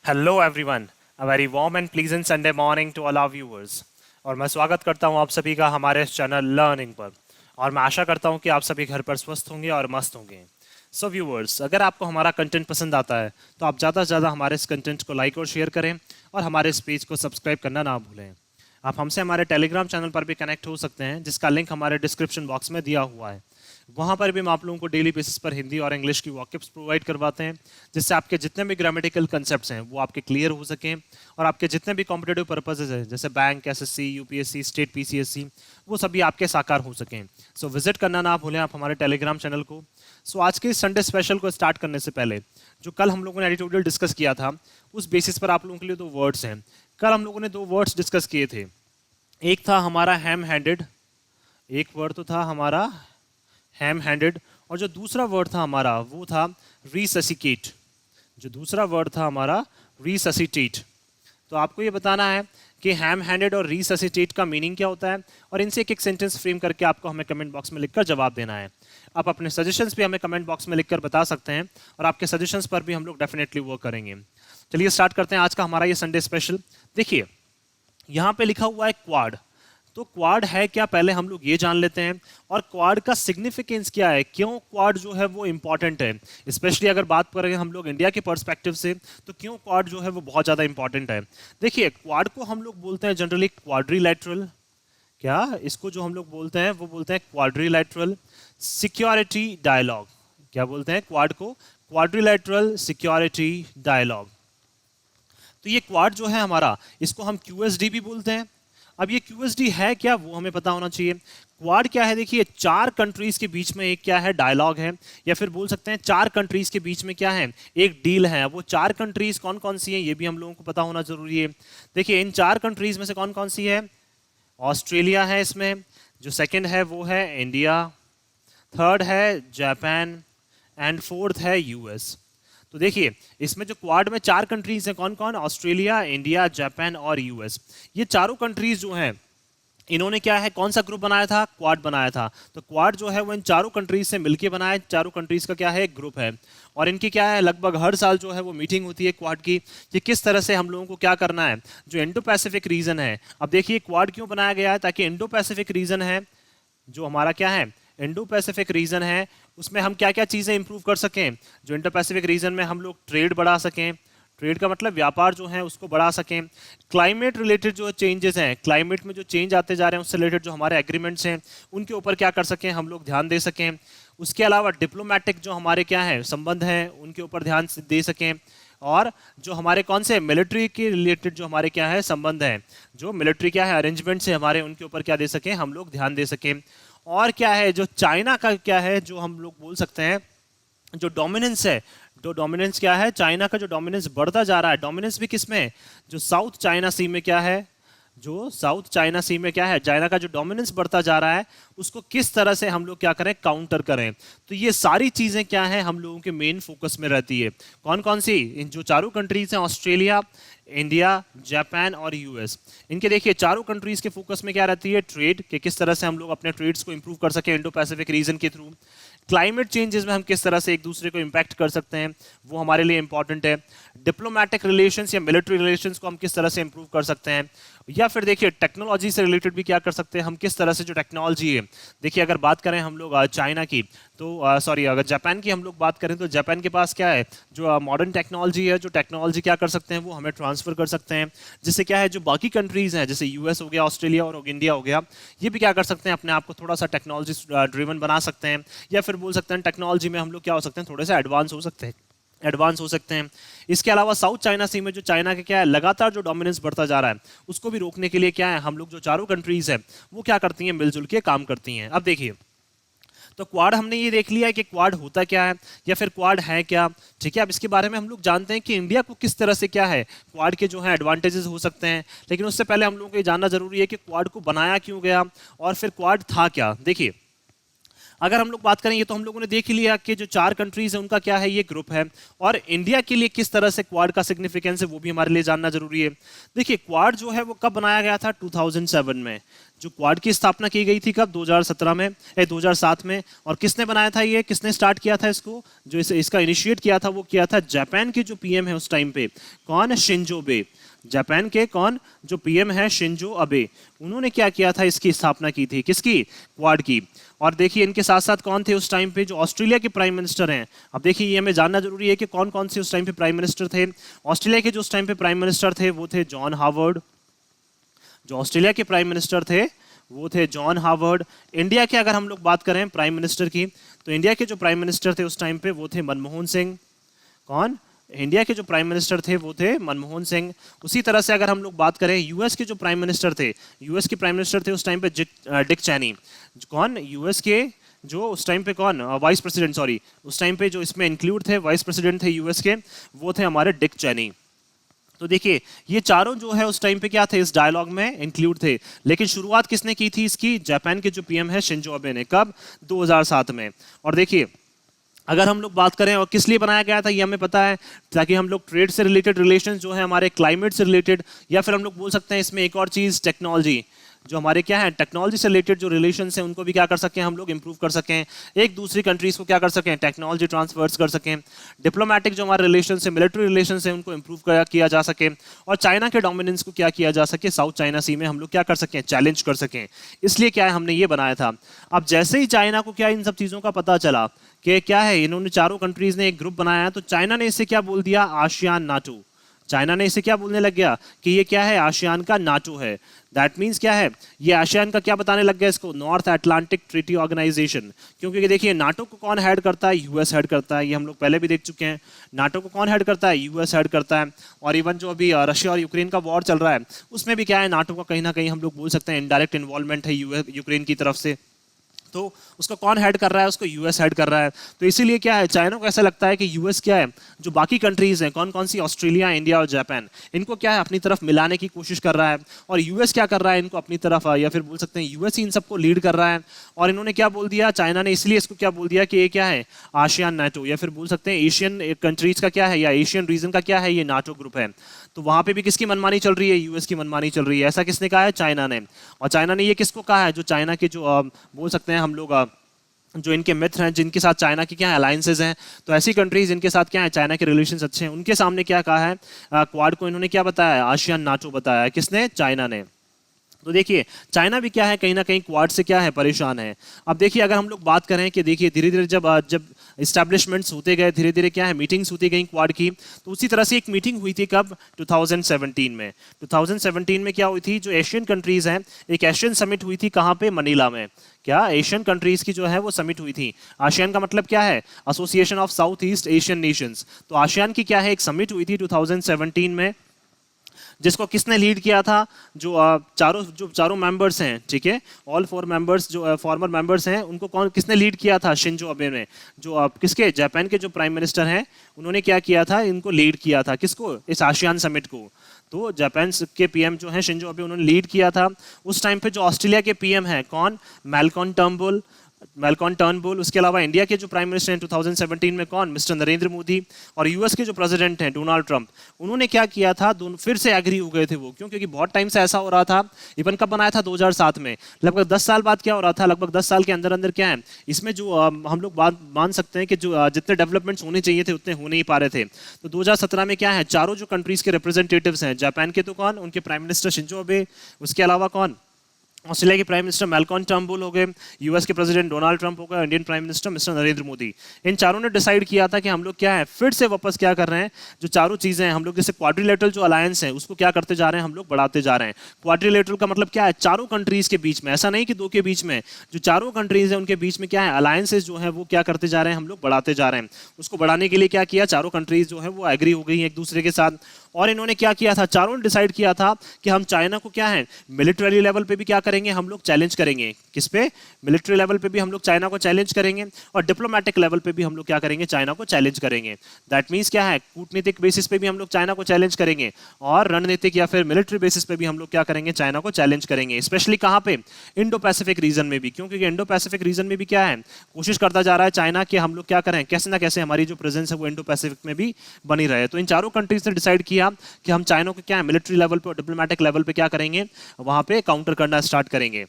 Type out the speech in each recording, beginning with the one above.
Hello everyone, a very warm and pleasant Sunday morning to all our viewers. और मैं स्वागत करता हूं आप सभी का हमारे इस चैनल लर्निंग पर। और मैं आशा करता हूं कि आप सभी घर पर स्वस्थ होंगे और मस्त होंगे। सो व्यूअर्स, अगर आपको हमारा कंटेंट पसंद आता है तो आप ज़्यादा से ज़्यादा हमारे इस कंटेंट को लाइक और शेयर करें और हमारे इस पेज को सब्सक्राइब करना ना भूलें। आप हमसे हमारे टेलीग्राम चैनल पर भी कनेक्ट हो सकते हैं, जिसका लिंक हमारे डिस्क्रिप्शन बॉक्स में दिया हुआ है। वहाँ पर भी हम आप लोगों को डेली बेसिस पर हिंदी और इंग्लिश की वॉकअप्स प्रोवाइड करवाते हैं, जिससे आपके जितने भी ग्रामेटिकल कंसेप्ट्स हैं वो आपके क्लियर हो सकें और आपके जितने भी कॉम्पिटेटिव पर्पसेस हैं जैसे bank, SSC, UPSC, state PCSC, वो सभी आपके साकार हो सकें। सो विजिट करना ना भूलें आप हमारे टेलीग्राम चैनल को। सो आज के संडे स्पेशल को स्टार्ट करने से पहले, जो कल हम लोगों ने एडिटोरियल डिस्कस किया था, उस बेसिस पर आप लोगों के लिए दो वर्ड्स हैं। कल हम लोगों ने दो वर्ड्स डिस्कस किए थे। एक था हमारा हैम हैंडेड, एक वर्ड तो था हमारा हैम हैंडेड, और जो दूसरा वर्ड था हमारा वो था रिससिकेट। जो दूसरा वर्ड था हमारा रिससिटेट। तो आपको ये बताना है कि हैम हैंडेड और रिससिटेट का मीनिंग क्या होता है, और इनसे एक एक सेंटेंस फ्रेम करके आपको हमें कमेंट बॉक्स में लिखकर जवाब देना है। आप अपने सजेशंस भी हमें कमेंट बॉक्स में लिखकर बता सकते हैं और आपके सजेशंस पर भी हम लोग डेफिनेटली वर्क करेंगे। चलिए स्टार्ट करते हैं आज का हमारा ये संडे स्पेशल। देखिए, यहाँ पे लिखा हुआ है क्वाड। तो क्वाड है क्या, पहले हम लोग ये जान लेते हैं। और क्वाड का सिग्निफिकेंस क्या है, क्यों क्वाड जो है वो इंपॉर्टेंट है। स्पेशली अगर बात करें हम लोग इंडिया के पर्सपेक्टिव से, तो क्यों क्वाड जो है वो बहुत ज़्यादा इंपॉर्टेंट है। देखिए, क्वाड को हम लोग बोलते हैं जनरली क्वाड्रिलैटरल। क्या इसको जो हम लोग बोलते हैं वो बोलते हैं क्वाड्रिलैटरल सिक्योरिटी डायलॉग। क्या बोलते हैं क्वाड को? Quadrilateral security dialogue. तो ये क्वाड जो है हमारा, इसको हम क्यूएसडी भी बोलते हैं। अब ये क्यूएसडी है क्या, वो हमें पता होना चाहिए। क्वाड क्या है? देखिए, चार कंट्रीज के बीच में एक क्या है, डायलॉग है, या फिर बोल सकते हैं चार कंट्रीज के बीच में क्या है, एक डील है। वो चार कंट्रीज कौन कौन सी हैं ये भी हम लोगों को पता होना जरूरी है। देखिए, इन चार कंट्रीज में से कौन कौन सी है? ऑस्ट्रेलिया है इसमें, जो सेकंड है वो है इंडिया, थर्ड है जापान, एंड फोर्थ है यूएस। तो देखिए, इसमें जो क्वाड में चार कंट्रीज हैं, कौन कौन? ऑस्ट्रेलिया, इंडिया, जापान और यूएस। ये चारों कंट्रीज जो हैं, इन्होंने क्या है, कौन सा ग्रुप बनाया था? क्वाड बनाया था। तो क्वाड जो है वो इन चारों कंट्रीज से मिलके बनाया है। चारों कंट्रीज का क्या है, एक ग्रुप है। और इनकी क्या है, लगभग हर साल जो है वो मीटिंग होती है क्वाड की, कि किस तरह से हम लोगों को क्या करना है। जो इंडो पैसिफिक रीजन है, अब देखिए क्वाड क्यों बनाया गया है, ताकि इंडो पैसिफिक रीजन है, जो हमारा क्या है, इंडो पैसिफिक रीजन है, उसमें हम क्या क्या चीज़ें इंप्रूव कर सकें। जो इंडो पैसिफिक रीजन में हम लोग ट्रेड बढ़ा सकें, ट्रेड का मतलब व्यापार जो है उसको बढ़ा सकें। क्लाइमेट रिलेटेड जो चेंजेस हैं, क्लाइमेट में जो चेंज आते जा रहे हैं उससे रिलेटेड जो हमारे एग्रीमेंट्स हैं, उनके ऊपर क्या कर सकें, हम लोग ध्यान दे सकें। उसके अलावा डिप्लोमेटिक जो हमारे क्या है संबंध हैं, उनके ऊपर ध्यान दे सकें। और जो हमारे कौन से मिलिट्री के रिलेटेड जो हमारे क्या है संबंध हैं, जो मिलिट्री क्या है अरेंजमेंट्स है हमारे, उनके ऊपर क्या दे सकें, हम लोग ध्यान दे सकें। और क्या है, जो चाइना का क्या है, जो हम लोग बोल सकते हैं जो डोमिनेंस है, जो डोमिनेंस क्या है, चाइना का जो डोमिनेंस बढ़ता जा रहा है। डोमिनेंस भी किस में? जो साउथ चाइना सी में क्या है, जो साउथ चाइना सी में क्या है, चाइना का जो डोमिनेंस बढ़ता जा रहा है, उसको किस तरह से हम लोग क्या करें, काउंटर करें। तो ये सारी चीजें क्या है, हम लोगों के मेन फोकस में रहती है। कौन कौन सी? इन जो चारों कंट्रीज हैं, ऑस्ट्रेलिया, इंडिया, जापान और यूएस, इनके देखिए चारों कंट्रीज के फोकस में क्या रहती है, ट्रेड, कि किस तरह से हम लोग अपने ट्रेड्स को इंप्रूव कर सके इंडो पैसिफिक रीजन के थ्रू। क्लाइमेट चेंजेस में हम किस तरह से एक दूसरे को इम्पैक्ट कर सकते हैं, वो हमारे लिए इंपॉर्टेंट है। डिप्लोमेटिक रिलेशंस या मिलिट्री रिलेशंस को हम किस तरह से इंप्रूव कर सकते हैं। या फिर देखिए, टेक्नोलॉजी से रिलेटेड भी क्या कर सकते हैं हम, किस तरह से जो टेक्नोलॉजी है। देखिए, अगर बात करें हम लोग चाइना की, तो सॉरी अगर जापान की हम लोग बात करें, तो जापान के पास क्या है, जो मॉडर्न टेक्नोलॉजी है, जो टेक्नोलॉजी क्या कर सकते हैं, वो हमें ट्रांसफर कर सकते हैं। जिससे क्या है, जो बाकी कंट्रीज हैं, जैसे यूएस हो गया, ऑस्ट्रेलिया और इंडिया हो गया, ये भी क्या कर सकते हैं, अपने आप को थोड़ा सा टेक्नोलॉजी ड्रिवन बना सकते हैं। या फिर बोल सकते हैं टेक्नोलॉजी में हम लोग क्या हो सकते हैं, थोड़े से एडवांस हो सकते हैं। इसके अलावा साउथ चाइना सी में जो चाइना के क्या है, लगातार जो डोमिनेंस बढ़ता जा रहा है, उसको भी रोकने के लिए क्या है, हम लोग जो चारों कंट्रीज हैं वो क्या करती हैं, मिलजुल के काम करती हैं। अब देखिए, तो क्वाड हमने ये देख लिया है कि क्वाड होता क्या है, या फिर क्वाड है क्या। ठीक है, अब इसके बारे में हम लोग जानते हैं कि इंडिया को किस तरह से क्या है, क्वाड के जो है एडवांटेजेस हो सकते हैं। लेकिन उससे पहले हम लोगों को ये जानना जरूरी है कि क्वाड को बनाया क्यों गया, और फिर क्वाड था क्या। देखिए, अगर हम लोग बात करेंगे तो हम लोगों ने देख ही लिया कि जो 4 कंट्रीज है उनका क्या है, ये ग्रुप है। और इंडिया के लिए किस तरह से क्वाड का सिग्निफिकेंस है वो भी हमारे लिए जानना जरूरी है। देखिए क्वाड जो है वो कब बनाया गया था, 2007 में। जो क्वाड की स्थापना की गई थी कब, 2017 में, 2007 में। और किसने बनाया था, ये किसने स्टार्ट किया था इसको, जो इसका इनिशिएट किया था वो किया था जापान के जो पीएम है उस टाइम पे, कौन, शिंजो अबे। जापान के कौन, जो पीएम है शिंजो अबे, उन्होंने क्या किया था, इसकी स्थापना की थी, किसकी, क्वाड की। और देखिए इनके साथ साथ कौन थे उस टाइम पे, जो ऑस्ट्रेलिया के प्राइम मिनिस्टर हैं। अब देखिए ये हमें जानना जरूरी है कि कौन कौन से उस टाइम पे प्राइम मिनिस्टर थे। ऑस्ट्रेलिया के जो उस टाइम पे प्राइम मिनिस्टर थे वो थे जॉन हावर्ड। जो ऑस्ट्रेलिया के प्राइम मिनिस्टर थे वो थे जॉन हावर्ड। इंडिया के अगर हम लोग बात करें प्राइम मिनिस्टर की, तो इंडिया के जो प्राइम मिनिस्टर थे उस टाइम पे वो थे मनमोहन सिंह। कौन, इंडिया के जो प्राइम मिनिस्टर थे वो थे मनमोहन सिंह। उसी तरह से अगर हम लोग बात करें यूएस के जो प्राइम मिनिस्टर थे, यूएस के प्राइम मिनिस्टर थे उस टाइम पे डिक चैनी। कौन, यूएस के जो उस टाइम पे कौन, वाइस प्रेसिडेंट, सॉरी, उस टाइम पे जो इसमें इंक्लूड थे वाइस प्रेसिडेंट थे यूएस के, वो थे हमारे डिक चैनी। तो देखिए ये चारों जो है उस टाइम पे क्या थे, इस डायलॉग में इंक्लूड थे। लेकिन शुरुआत किसने की थी इसकी, जापान के जो पीएम है शिंजो अबे ने। कब, 2007 में। और देखिए अगर हम लोग बात करें और किस लिए बनाया गया था ये हमें पता है, ताकि हम लोग ट्रेड से रिलेटेड रिलेशंस जो है हमारे क्लाइमेट से रिलेटेड, या फिर हम लोग बोल सकते हैं इसमें एक और चीज़, टेक्नोलॉजी, जो हमारे क्या है टेक्नोलॉजी से रिलेटेड जो रिलेशंस हैं उनको भी क्या कर सकें हम लोग, इंप्रूव कर सकें। एक दूसरी कंट्रीज को क्या कर सकें, टेक्नोलॉजी ट्रांसफर्स कर सकें। डिप्लोमेटिक जो हमारे रिलेशन है, मिलिट्री रिलेशन है, उनको इंप्रूव किया जा सके। और चाइना के डोमिनेंस को क्या किया जा सके, साउथ चाइना सी में हम लोग क्या कर सकें, चैलेंज कर सकें। इसलिए क्या है हमने ये बनाया था। अब जैसे ही चाइना को क्या इन सब चीज़ों का पता चला कि क्या है, इन्होंने चारों कंट्रीज ने एक ग्रुप बनाया है, तो चाइना ने इसे क्या बोल दिया, आसियान नाटो। चाइना ने इसे क्या बोलने लग गया कि ये क्या है, आसियान का नाटो है। दैट मीन्स क्या है, ये आसियान का क्या बताने लग गया इसको, नॉर्थ अटलांटिक ट्रीटी ऑर्गेनाइजेशन। क्योंकि देखिए नाटो को कौन हेड करता है, यूएस हेड करता है। ये हम लोग पहले भी देख चुके हैं। नाटो को कौन हेड करता है, यूएस हेड करता है। और इवन जो अभी रशिया और यूक्रेन का वॉर चल रहा है उसमें भी क्या है, नाटो का कहीं ना कहीं हम लोग बोल सकते हैं इनडायरेक्ट इन्वॉल्वमेंट है यूक्रेन की तरफ से। तो उसको कौन हेड कर रहा है, उसको यूएस हेड कर रहा है। तो इसीलिए क्या है, चाइना को ऐसा लगता है कि यूएस क्या है, जो बाकी कंट्रीज हैं, कौन कौन सी, ऑस्ट्रेलिया, इंडिया और जापान, इनको क्या है अपनी तरफ मिलाने की कोशिश कर रहा है। और यूएस क्या कर रहा है, इनको अपनी तरफ, या फिर बोल सकते हैं यूएस ही इन सबको लीड कर रहा है। और इन्होंने क्या बोल दिया, चाइना ने इसलिए इसको क्या बोल दिया कि ये क्या है, आसियान नाटो, या फिर बोल सकते हैं एशियन कंट्रीज का क्या है, या एशियन रीजन का क्या है, ये नाटो ग्रुप है। तो वहां पे भी किसकी मनमानी चल रही है, यूएस की मनमानी चल रही है। ऐसा किसने कहा है, चाइना ने। और चाइना ने ये किसको कहा है, जो चाइना के जो बोल सकते हैं हम लोग जो इनके मित्र हैं, जिनके साथ चाइना की क्या है अलायंसेज हैं, तो ऐसी कंट्रीज जिनके साथ क्या है चाइना के रिलेशंस अच्छे हैं, उनके सामने क्या कहा है, क्वाड को इन्होंने क्या बताया, आसियान नाटो बताया। किसने, चाइना ने। तो देखिए चाइना भी क्या है, कहीं ना कहीं क्वाड से क्या है, परेशान है। अब देखिए अगर हम लोग बात करें कि देखिए धीरे धीरे जब इस्टेब्लिशमेंट्स होते गए, धीरे धीरे क्या है मीटिंग्स होती गई क्वाड की, तो उसी तरह से एक मीटिंग हुई थी कब, 2017 में। 2017 में क्या हुई थी, जो एशियन कंट्रीज हैं, एक एशियन समिट हुई थी, कहाँ पे, मनीला में। क्या, एशियन कंट्रीज की जो है वो समिट हुई थी। आसियान का मतलब क्या है, association of south east Asian Nations. तो आसियान की क्या है, एक समिट हुई थी 2017 में, जिसको किसने लीड किया था, जो चारों मेंबर्स हैं, ठीक है, ऑल 4 मेंबर्स जो फॉर्मर मेंबर्स हैं, उनको कौन किसने लीड किया था, शिंजो अबे ने। जो किसके, जापान के जो प्राइम मिनिस्टर हैं, उन्होंने क्या किया था, इनको लीड किया था, किसको, इस आसियान समिट को। तो जापान के पीएम जो हैं शिंजो अबे, उन्होंने लीड किया था। उस टाइम पे जो ऑस्ट्रेलिया के पीएम हैं, कौन, मैल्कॉम टर्नबुल। उसके अलावा इंडिया के जो प्राइम मिनिस्टर हैं 2017 में, कौन, मिस्टर नरेंद्र मोदी। और यूएस के जो प्रेसिडेंट हैं डोनाल्ड ट्रंप, उन्होंने क्या किया था, दोनों फिर से एग्री हो गए थे वो। क्यों, क्योंकि बहुत टाइम से ऐसा हो रहा था। इवन कब बनाया था, 2007 में। लगभग 10 साल बाद क्या हो रहा था, लगभग 10 साल के अंदर अंदर क्या है, इसमें जो हम लोग बात मान सकते हैं कि जो जितने डेवलपमेंट्स होने चाहिए थे उतने हो नहीं पा रहे थे। तो 2017 में क्या है, चारों जो कंट्रीज के रिप्रेजेंटेटिव्स हैं, जापान के तो कौन, उनके प्राइम मिनिस्टर शिंजो अबे, उसके अलावा कौन, ऑस्ट्रेलिया के प्राइम मिनिस्टर मैल्कॉम टर्नबुल हो गए, यूएस के प्रेसिडेंट डोनाल्ड ट्रंप हो गए, Indian prime minister mister Narendra Modi. इन चारों ने डिसाइड किया था कि हम लोग क्या है, फिर से वापस क्या कर रहे हैं, जो चारों चीजें हैं हम लोग, जैसे क्वाड्रिलेटरल जो अलायंस है उसको क्या करते जा रहे हैं, हम लोग बढ़ाते जा रहे हैं। क्वाड्रिलेटरल का मतलब क्या है, चारों कंट्रीज के बीच में, ऐसा नहीं कि 2 के बीच में, जो चारों कंट्रीज है उनके बीच में क्या है, अलायंसेज जो है वो क्या करते जा रहे हैं, हम लोग बढ़ाते जा रहे हैं। उसको बढ़ाने के लिए क्या किया, चारों कंट्रीज जो है वो एग्री हो गई एक दूसरे के साथ। और इन्होंने क्या किया था, चारों ने डिसाइड किया था कि हम चाइना को क्या है मिलिट्री लेवल पे भी क्या करेंगे, हम लोग चैलेंज करेंगे। किस पे? मिलिट्री लेवल पे भी हम लोग चाइना को चैलेंज करेंगे और डिप्लोमेटिक लेवल पे भी हम लोग क्या करेंगे, चाइना को चैलेंज करेंगे। दैट मीन्स क्या है, कूटनीतिक बेसिस पे भी हम लोग चाइना को चैलेंज करेंगे और रणनीतिक या फिर मिलिट्री बेसिस पे भी हम लोग क्या करेंगे, चाइना को चैलेंज करेंगे। स्पेशली कहाँ पे? इंडो पैसिफिक रीजन में भी, क्योंकि इंडो पैसिफिक रीजन में भी क्या है, कोशिश करता जा रहा है चाइना कि हम लोग क्या करें, कैसे ना कैसे हमारी जो प्रेजेंस है वो इंडो पैसिफिक में भी बनी रहे। तो इन चारों कंट्रीज ने डिसाइड किया कि हम चाइना को क्या है मिलिट्री लेवल पे और डिप्लोमेटिक लेवल पे क्या करेंगे, वहां पे काउंटर करना स्टार्ट करेंगे।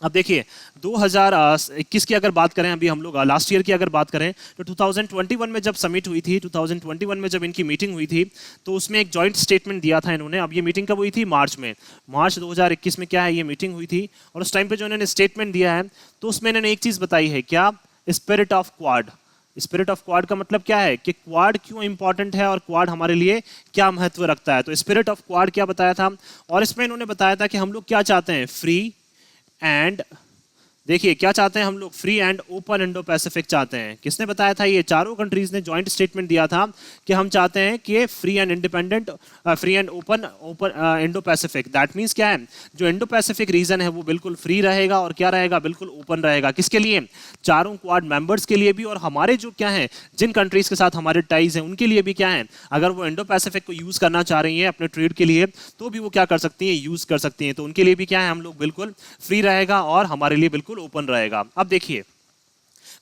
अब देखिए 2021 की अगर बात करें, अभी हम लोग लास्ट ईयर की अगर बात करें तो 2021 में जब समिट हुई थी, 2021 में जब इनकी मीटिंग हुई थी तो उसमें एक जॉइंट स्टेटमेंट दिया था इन्होंने। अब ये मीटिंग कब हुई थी? मार्च में, मार्च 2021 में क्या है ये मीटिंग हुई थी। और उस टाइम पे जो इन्होंने स्टेटमेंट दिया है तो उसमें इन्होंने एक चीज़ बताई है, क्या? Spirit of quad. Spirit of quad का मतलब क्या है कि क्वाड क्यों इंपॉर्टेंट है और क्वाड हमारे लिए क्या महत्व रखता है। तो स्पिरिट ऑफ क्वाड क्या बताया था, और इसमें इन्होंने बताया था कि हम लोग क्या चाहते हैं, फ्री एंड, देखिए क्या चाहते हैं हम लोग, free and open Indo Pacific चाहते हैं। किसने बताया था? ये चारों कंट्रीज ने जॉइंट स्टेटमेंट दिया था कि हम चाहते हैं कि free and independent, free and open Indo Pacific. That means क्या है, जो इंडो पैसिफिक रीजन है वो बिल्कुल फ्री रहेगा और क्या रहेगा, बिल्कुल ओपन रहेगा। किसके लिए? चारों क्वाड मेंबर्स के लिए भी, और हमारे जो क्या है जिन कंट्रीज के साथ हमारे टाइज हैं उनके लिए भी क्या है, अगर वो इंडो पैसिफिक को यूज करना चाह रही है अपने ट्रेड के लिए तो भी वो क्या कर सकती है, यूज कर सकती हैं। तो उनके लिए भी क्या है, हम लोग बिल्कुल फ्री रहेगा और हमारे लिए बिल्कुल ओपन रहेगा। अब देखिए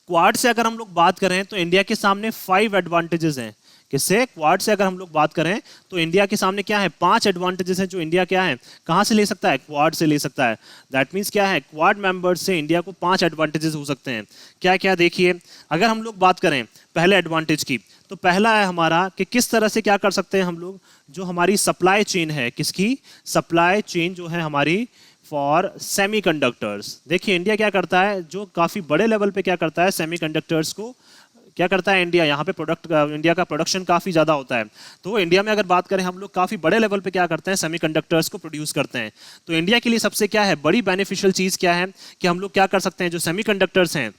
क्वाड से अगर हम लोग बात करें तो इंडिया के सामने 5 एडवांटेजेस हैं। किससे? क्वाड से अगर हम लोग बात करें तो इंडिया के सामने क्या है, 5 एडवांटेजेस हैं जो इंडिया क्या है, कहां से ले सकता है, क्वाड से ले सकता है। दैट मीन्स क्या है, क्वाड मेंबर्स से इंडिया को 5 एडवांटेजेस हो सकते हैं। क्या क्या? देखिए अगर हम लोग बात करें पहले एडवांटेज की, तो पहला है हमारा कि किस तरह से क्या कर सकते हैं हम लोग, जो हमारी सप्लाई चेन है, किसकी सप्लाई चेन जो है हमारी फॉर सेमीकंडक्टर्स। देखिए इंडिया क्या करता है, जो काफी बड़े लेवल पे क्या करता है, सेमीकंडक्टर्स को क्या करता है इंडिया, यहाँ पे इंडिया का प्रोडक्शन काफी ज्यादा होता है। तो इंडिया में अगर बात करें हम लोग काफी बड़े लेवल पे क्या करते हैं, सेमीकंडक्टर्स को प्रोड्यूस करते हैं। तो इंडिया के लिए सबसे क्या है बड़ी बेनिफिशियल चीज क्या है कि हम लोग क्या कर सकते हैं, जो सेमीकंडक्टर्स हैं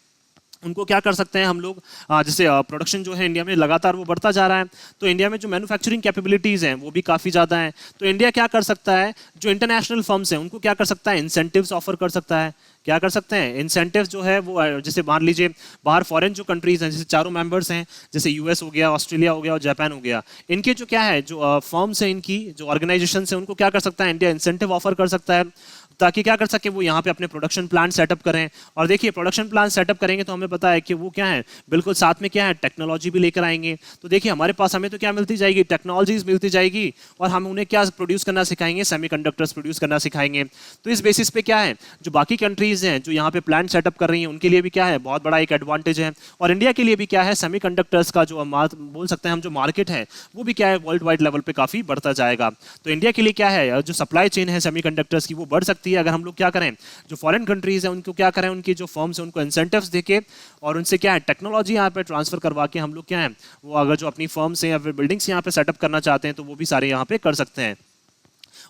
उनको क्या कर सकते हैं हम लोग, जैसे प्रोडक्शन जो है इंडिया में लगातार वो बढ़ता जा रहा है, तो इंडिया में जो मैन्युफैक्चरिंग कैपेबिलिटीज़ हैं वो भी काफ़ी ज़्यादा हैं। तो इंडिया क्या कर सकता है, जो इंटरनेशनल फर्म्स हैं उनको क्या कर सकता है, इंसेंटिव्स ऑफर कर सकता है। क्या कर सकते हैं, इंसेंटिव्स जो है वो, जैसे मान लीजिए बाहर फॉरेन जो कंट्रीज हैं, जैसे चारों मेंबर्स हैं, जैसे यूएस हो गया, ऑस्ट्रेलिया हो गया और जापान हो गया, इनके जो क्या है जो फर्म्स हैं, इनकी जो ऑर्गेनाइजेशन है उनको क्या कर सकता है इंडिया, इंसेंटिव ऑफर कर सकता है ताकि क्या कर सके वो यहाँ पे अपने प्रोडक्शन प्लांट सेटअप करें। और देखिए प्रोडक्शन प्लांट सेटअप करेंगे तो हमें पता है कि वो क्या है, बिल्कुल साथ में क्या है, टेक्नोलॉजी भी लेकर आएंगे। तो देखिए हमारे पास हमें तो क्या मिलती जाएगी, टेक्नोलॉजीज मिलती जाएगी, और हम उन्हें क्या प्रोड्यूस करना सिखाएंगे, सेमीकंडक्टर्स प्रोड्यूस करना सिखाएंगे। तो इस बेसिस पे क्या है, जो बाकी कंट्रीज हैं जो यहाँ पे प्लांट सेटअप कर रही हैं उनके लिए भी क्या है बहुत बड़ा एक एडवांटेज है, और इंडिया के लिए भी क्या है, सेमीकंडक्टर्स का जो बोल सकते हैं हम जो मार्केट है वो भी क्या है वर्ल्ड वाइड लेवल पे काफी बढ़ता जाएगा। तो इंडिया के लिए क्या है, जो सप्लाई चेन है सेमीकंडक्टर्स की वो बढ़ सकती है अगर हम लोग क्या करें, जो फॉरेन कंट्रीज हैं उनको क्या करें, उनकी जो फर्म्स हैं उनको इंसेंटिव्स देके और उनसे क्या है टेक्नोलॉजी यहाँ पे ट्रांसफर करवा के हम लोग क्या है वो अगर जो अपनी फर्म्स हैं या फिर बिल्डिंग्स यहाँ पे सेटअप करना चाहते हैं तो वो भी सारे यहाँ पे कर सकते हैं।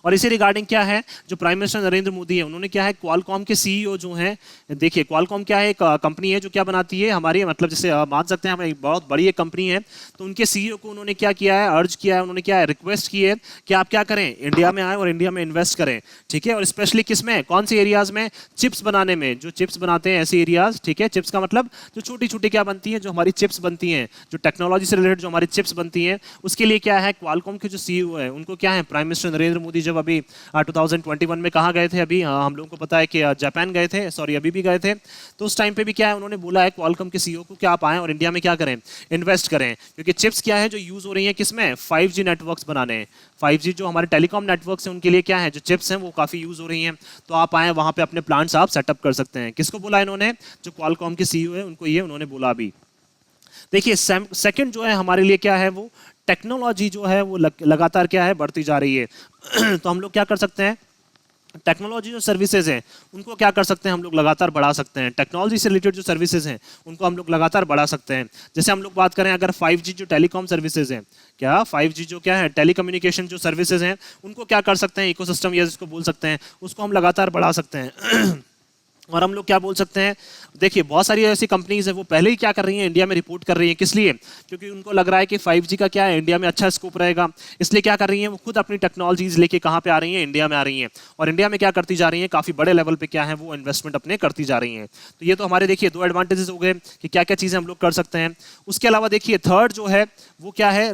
और इसी रिगार्डिंग क्या है, जो प्राइम मिनिस्टर नरेंद्र मोदी है उन्होंने क्या है, क्वालकॉम के सीईओ जो हैं, देखिए क्वालकॉम क्या है, एक कंपनी है जो क्या बनाती है हमारी, मतलब जैसे मान सकते हैं हमारी बहुत बड़ी एक कंपनी है, तो उनके सीईओ को उन्होंने क्या किया है, अर्ज किया है, उन्होंने क्या है रिक्वेस्ट की है कि आप क्या करें, इंडिया में आए और इंडिया में इन्वेस्ट करें। ठीक है, और स्पेशली किस में, कौन से एरियाज में, चिप्स बनाने में, जो चिप्स बनाते हैं ऐसे एरियाज। ठीक है, चिप्स का मतलब जो छोटी छोटी क्या बनती है, जो हमारी चिप्स बनती हैं, जो टेक्नोलॉजी से रिलेटेड जो हमारी चिप्स बनती हैं, उसके लिए क्या है क्वालकॉम के जो सीईओ है उनको क्या है, प्राइम मिनिस्टर नरेंद्र मोदी जब अभी 2021 में कहाँ गए थे, अभी हम लोगों को पता है कि जापान गए थे, सॉरी अभी भी गए थे, तो उस टाइम पे भी क्या है उन्होंने बोला है क्वालकॉम के सीईओ को कि आप आएं और इंडिया में क्या करें, इन्वेस्ट करें, क्योंकि चिप्स क्या है जो यूज हो रही है किसमें, 5G नेटवर्क्स बनाने, 5G जो हमारे टेलीकॉम नेटवर्क्स हैं उनके लिए क्या है जो चिप्स हैं वो काफ़ी यूज हो रही हैं। तो आप आएँ वहाँ पे अपने प्लांट्स आप सेटअप कर सकते हैं। किसको बोला इन्होंने, जो क्वालकॉम के सीईओ है उनको ये उन्होंने बोला अभी। देखिए सेकंड जो है हमारे लिए क्या है, वो टेक्नोलॉजी जो है वो लगातार क्या है बढ़ती जा रही है। तो हम लोग क्या कर सकते हैं, टेक्नोलॉजी जो सर्विसेज हैं उनको क्या कर सकते हैं हम लोग लगातार बढ़ा सकते हैं। टेक्नोलॉजी से रिलेटेड जो सर्विसेज हैं उनको हम लोग लगातार बढ़ा सकते हैं। जैसे हम लोग बात करें अगर 5G जो टेलीकॉम सर्विसेज हैं, क्या 5G जो क्या है टेलीकम्युनिकेशन जो सर्विसेज हैं उनको क्या कर सकते हैं, इकोसिस्टम या जिसको बोल सकते हैं उसको हम लगातार बढ़ा सकते हैं। और हम लोग क्या बोल सकते हैं, देखिए बहुत सारी ऐसी कंपनीज है वो पहले ही क्या कर रही हैं, इंडिया में रिपोर्ट कर रही हैं। किस लिए? क्योंकि उनको लग रहा है कि 5G का क्या है, इंडिया में अच्छा स्कोप रहेगा। इसलिए क्या कर रही हैं, वो खुद अपनी टेक्नोलॉजीज लेके कहाँ पे आ रही हैं, इंडिया में आ रही हैं। और इंडिया में क्या करती जा रही हैं, काफ़ी बड़े लेवल पे क्या है वो इन्वेस्टमेंट अपने करती जा रही हैं। तो ये तो हमारे देखिए दो एडवांटेजेस हो गए कि क्या क्या चीज़ें हम लोग कर सकते हैं। उसके अलावा देखिए थर्ड जो है वो क्या है,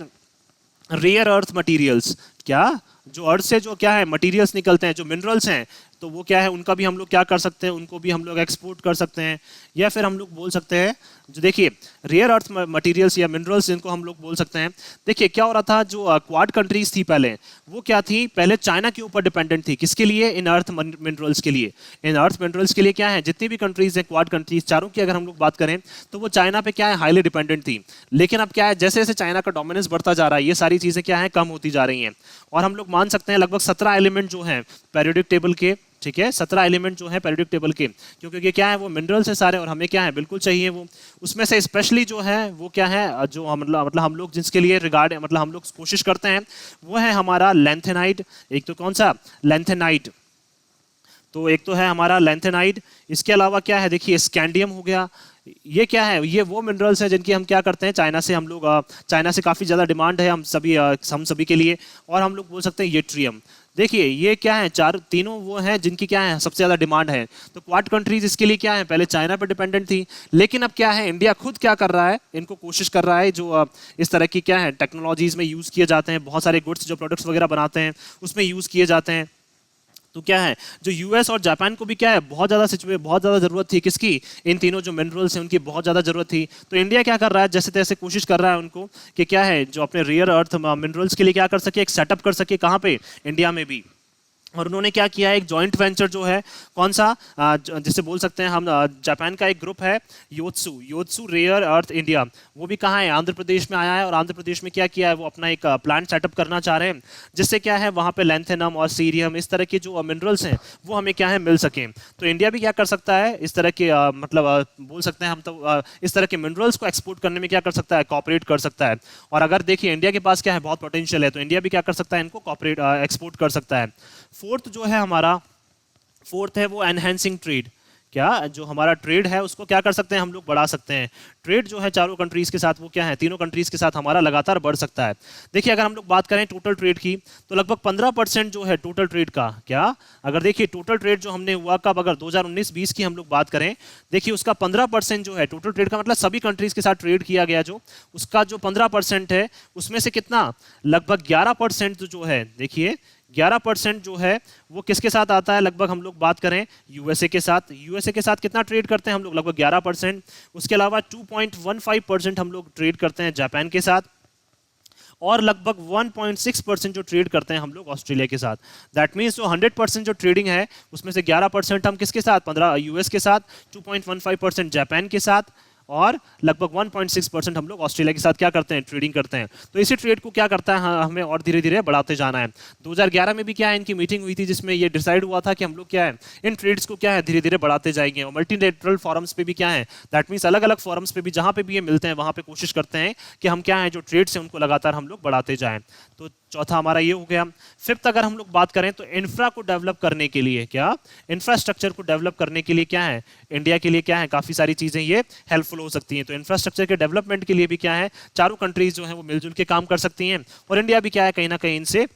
रेयर अर्थ मटेरियल्स। क्या? जो अर्थ से जो क्या है मटेरियल्स निकलते हैं, जो मिनरल्स हैं, तो वो क्या है उनका भी हम लोग क्या कर सकते हैं, उनको भी हम लोग एक्सपोर्ट कर सकते हैं। या फिर हम लोग बोल सकते हैं जो देखिए रेयर अर्थ मटेरियल्स या मिनरल्स जिनको हम लोग बोल सकते हैं। देखिए क्या हो रहा था, जो क्वाड कंट्रीज थी पहले, वो क्या थी, पहले चाइना के ऊपर डिपेंडेंट थी। किसके लिए? इन अर्थ मिनरल्स के लिए। इन अर्थ मिनरल्स के लिए क्या है, जितनी भी कंट्रीज हैं क्वाड कंट्रीज चारों की अगर हम लोग बात करें, तो वो चाइना पे क्या है हाईली डिपेंडेंट थी। लेकिन अब क्या है, जैसे जैसे चाइना का डोमिनेंस बढ़ता जा रहा है, ये सारी चीज़ें क्या है कम होती जा रही हैं। और हम लोग मान सकते हैं लगभग 17 एलिमेंट जो हैं पेरियोडिक टेबल के, ठीक है, 17 एलिमेंट जो है पेरियोडिक टेबल के, क्योंकि ये क्या है वो मिनरल्स है सारे, और हमें क्या है बिल्कुल चाहिए वो। उसमें से स्पेशली जो है वो क्या है, जो मतलब हम लोग जिसके लिए रिगार्ड मतलब हम लोग कोशिश करते हैं, वो है हमारा लैंथेनाइट। एक तो कौन सा? लैंथेनाइट। तो एक तो है हमारा लैंथेनाइट। इसके अलावा क्या है, देखिए स्कैंडियम हो गया। ये क्या है, ये वो मिनरल्स हैं जिनकी हम क्या करते हैं, चाइना से हम लोग चाइना से काफ़ी ज़्यादा डिमांड है हम सभी के लिए। और हम लोग बोल सकते हैं येट्रियम। देखिए ये क्या है, तीनों वो हैं जिनकी क्या है सबसे ज़्यादा डिमांड है। तो क्वाड कंट्रीज इसके लिए क्या है, पहले चाइना पर डिपेंडेंट थी, लेकिन अब क्या है इंडिया खुद क्या कर रहा है, इनको कोशिश कर रहा है जो इस तरह की क्या है टेक्नोलॉजीज में यूज़ किए जाते हैं, बहुत सारे गुड्स जो प्रोडक्ट्स वगैरह बनाते हैं उसमें यूज़ किए जाते हैं। तो क्या है, जो यूएस और जापान को भी क्या है बहुत ज़्यादा ज़रूरत थी किसकी, इन तीनों जो मिनरल्स हैं उनकी बहुत ज़्यादा ज़रूरत थी। तो इंडिया क्या कर रहा है, जैसे तैसे कोशिश कर रहा है उनको कि क्या है जो अपने रेयर अर्थ मिनरल्स के लिए क्या कर सके, एक सेटअप कर सके, कहाँ पे, इंडिया में भी। और उन्होंने क्या किया, एक जॉइंट वेंचर जो है, कौन सा, जिसे बोल सकते हैं हम, जापान का एक ग्रुप है योत्सु योत्सु रेयर अर्थ इंडिया, वो भी कहाँ है, आंध्र प्रदेश में आया है। और आंध्र प्रदेश में क्या किया है, वो अपना एक प्लांट सेटअप करना चाह रहे हैं, जिससे क्या है वहाँ पे लैंथेनम और सीरियम इस तरह के जो मिनरल्स हैं वो हमें क्या है मिल सकें। तो इंडिया भी क्या कर सकता है, इस तरह के मतलब बोल सकते हैं हम तो इस तरह के मिनरल्स को एक्सपोर्ट करने में क्या कर सकता है, कॉपरेट कर सकता है। और अगर देखिए इंडिया के पास क्या है बहुत पोटेंशियल है, तो इंडिया भी क्या कर सकता है, इनको कॉपरेट एक्सपोर्ट कर सकता है। फोर्थ जो है हमारा, फोर्थ है वो एनहेंसिंग ट्रेड। क्या? जो हमारा ट्रेड है उसको क्या कर सकते हैं हम लोग, बढ़ा सकते हैं। ट्रेड जो है चारों कंट्रीज के साथ वो क्या है, तीनों कंट्रीज के साथ हमारा लगातार बढ़ सकता है। देखिए अगर हम लोग बात करें टोटल ट्रेड की, तो लगभग 15% जो है टोटल ट्रेड का, क्या अगर देखिए टोटल ट्रेड जो हमने हुआ कब, अगर 2019-20 की हम लोग बात करें, देखिए उसका 15% जो है टोटल ट्रेड का, मतलब सभी कंट्रीज के साथ ट्रेड किया गया जो, उसका जो 15% है उसमें से कितना, लगभग 11% जो है, देखिए 11% जो है वो किसके साथ आता है, लगभग हम लोग बात करें यूएसए के साथ। यूएसए के साथ कितना ट्रेड करते हैं हम लोग, लगभग 11%। उसके अलावा 2.15% हम लोग ट्रेड करते हैं जापान के साथ, और लगभग 1.6% जो ट्रेड करते हैं हम लोग ऑस्ट्रेलिया के साथ। दैट मीन्स जो 100% जो ट्रेडिंग है उसमें से 11% हम किसके साथ, 15 यूएस के साथ, 2.15% जापान के साथ, और लगभग 1.6% हम लोग ऑस्ट्रेलिया के साथ क्या करते हैं, ट्रेडिंग करते हैं। तो इसी ट्रेड को क्या करता है, हमें और धीरे धीरे बढ़ाते जाना है। 2011 में भी क्या है इनकी मीटिंग हुई थी, जिसमें ये डिसाइड हुआ था कि हम लोग क्या है इन ट्रेड्स को क्या है धीरे धीरे बढ़ाते जाएंगे। और मल्टीलेटरल फॉरम्स पे भी क्या है, दैट मीन्स अलग अलग फॉरम्स पे भी जहाँ पे भी ये मिलते हैं वहाँ पे कोशिश करते हैं कि हम क्या है जो ट्रेड्स हैं उनको लगातार हम लोग बढ़ाते जाएं। तो चौथा हमारा ये हो गया। फिफ्थ अगर हम लोग बात करें तो इंफ्रा को डेवलप करने के लिए, क्या इंफ्रास्ट्रक्चर को डेवलप करने के लिए क्या है, इंडिया के लिए क्या है काफ़ी सारी चीज़ें ये हेल्पफुल हो सकती हैं। तो इंफ्रास्ट्रक्चर के डेवलपमेंट के लिए भी क्या है चारों कंट्रीज जो हैं वो मिलजुल के काम कर सकती हैं। और इंडिया भी क्या है कहीं ना कहीं इनसे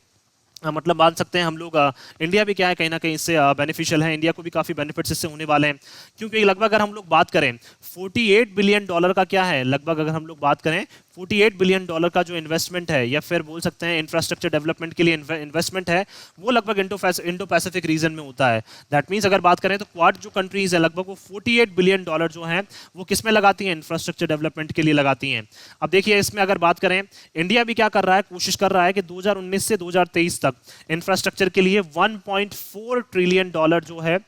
मतलब मान सकते हैं हम लोग, इंडिया भी क्या है कहीं ना कहीं इससे बेनिफिशियल है, इंडिया को भी काफ़ी बेनिफिट्स इससे होने वाले हैं। क्योंकि लगभग अगर हम लोग बात करें 48 बिलियन डॉलर का क्या है, लगभग अगर हम लोग बात करें 48 बिलियन डॉलर का जो इन्वेस्टमेंट है, या फिर बोल सकते हैं इंफ्रास्ट्रक्चर डेवलपमेंट के लिए इन्वेस्टमेंट है, वो लगभग इंडो पैसिफिक रीजन में होता है। दैट मीन्स अगर बात करें तो क्वाड जो कंट्रीज है लगभग वो 48 बिलियन डॉलर जो है वो किस में लगाती हैं, इंफ्रास्ट्रक्चर डेवलपमेंट के लिए लगाती हैं। अब देखिए इसमें अगर बात करें, इंडिया भी क्या कर रहा है, कोशिश कर रहा है कि 2019 से 2023 तक इंफ्रास्ट्रक्चर के लिए 1.4 ट्रिलियन डॉलर जो है,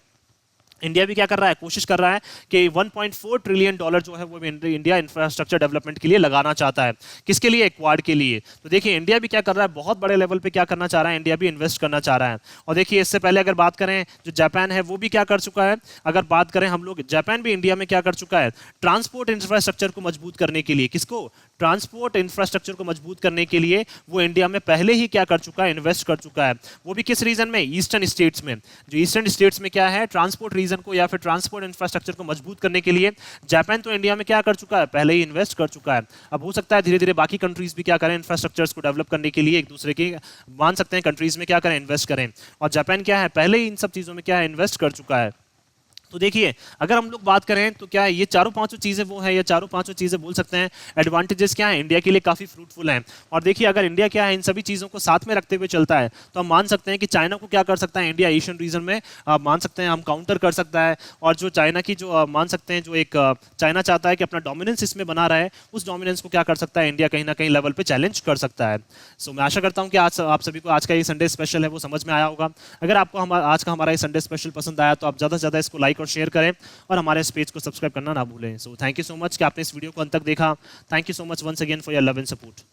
इंडिया भी क्या कर रहा है, कोशिश कर रहा है कि 1.4 ट्रिलियन डॉलर जो है वो इंडिया इंफ्रास्ट्रक्चर डेवलपमेंट के लिए लगाना चाहता है। किसके लिए, क्वाड के लिए। तो देखिए इंडिया भी क्या कर रहा है, बहुत बड़े लेवल पे क्या करना चाह रहा है, इंडिया भी इन्वेस्ट करना चाह रहा है। और देखिए इससे पहले अगर बात करें जो जापान है वो भी क्या कर चुका है, अगर बात करें हम लोग, जापान भी इंडिया में क्या कर चुका है, ट्रांसपोर्ट इंफ्रास्ट्रक्चर को मजबूत करने के लिए, किसको, ट्रांसपोर्ट इंफ्रास्ट्रक्चर को मजबूत करने के लिए वो इंडिया में पहले ही क्या कर चुका है, इन्वेस्ट कर चुका है। वो भी किस रीजन में, ईस्टर्न स्टेट्स में। जो ईस्टर्न स्टेट्स में क्या है, ट्रांसपोर्ट रीजन को या फिर ट्रांसपोर्ट इंफ्रास्ट्रक्चर को मजबूत करने के लिए जापान तो इंडिया में क्या कर चुका है, पहले ही इन्वेस्ट कर चुका है। अब हो सकता है धीरे धीरे बाकी कंट्रीज भी क्या करें, इंफ्रास्ट्रक्चर्स को डेवलप करने के लिए एक दूसरे की, मान सकते हैं कंट्रीज में क्या करें, इन्वेस्ट करें। और जापान क्या है, पहले ही इन सब चीज़ों में क्या है, इन्वेस्ट कर चुका है। तो देखिए, अगर हम लोग बात करें तो क्या ये चारों पांचों चीजें वो है, या चारों पांचों चीजें बोल सकते हैं एडवांटेजेस क्या है, इंडिया के लिए काफी फ्रूटफुल हैं। और देखिए, अगर इंडिया क्या है इन सभी चीजों को साथ में रखते हुए चलता है तो हम मान सकते हैं कि चाइना को क्या कर सकता है, इंडिया एशियन रीजन में मान सकते हैं हम काउंटर कर सकता है। और जो चाइना की जो मान सकते हैं जो एक चाइना चाहता है कि अपना डोमिनेंस इसमें बना रहा है, उस डोमिनेंस को क्या कर सकता है इंडिया कहीं ना कहीं लेवल पे चैलेंज कर सकता है। सो मैं आशा करता हूँ कि आज आप सभी को आज का ये संडे स्पेशल है वो समझ में आया होगा। अगर आपको आज का हमारा ये संडे स्पेशल पसंद आया तो आप ज़्यादा से ज़्यादा इसको लाइक और शेयर करें और हमारे इस पेज को सब्सक्राइब करना ना भूलें। So thank you so much कि आपने इस वीडियो को अंत तक देखा। Thank you so much once again for your love and support.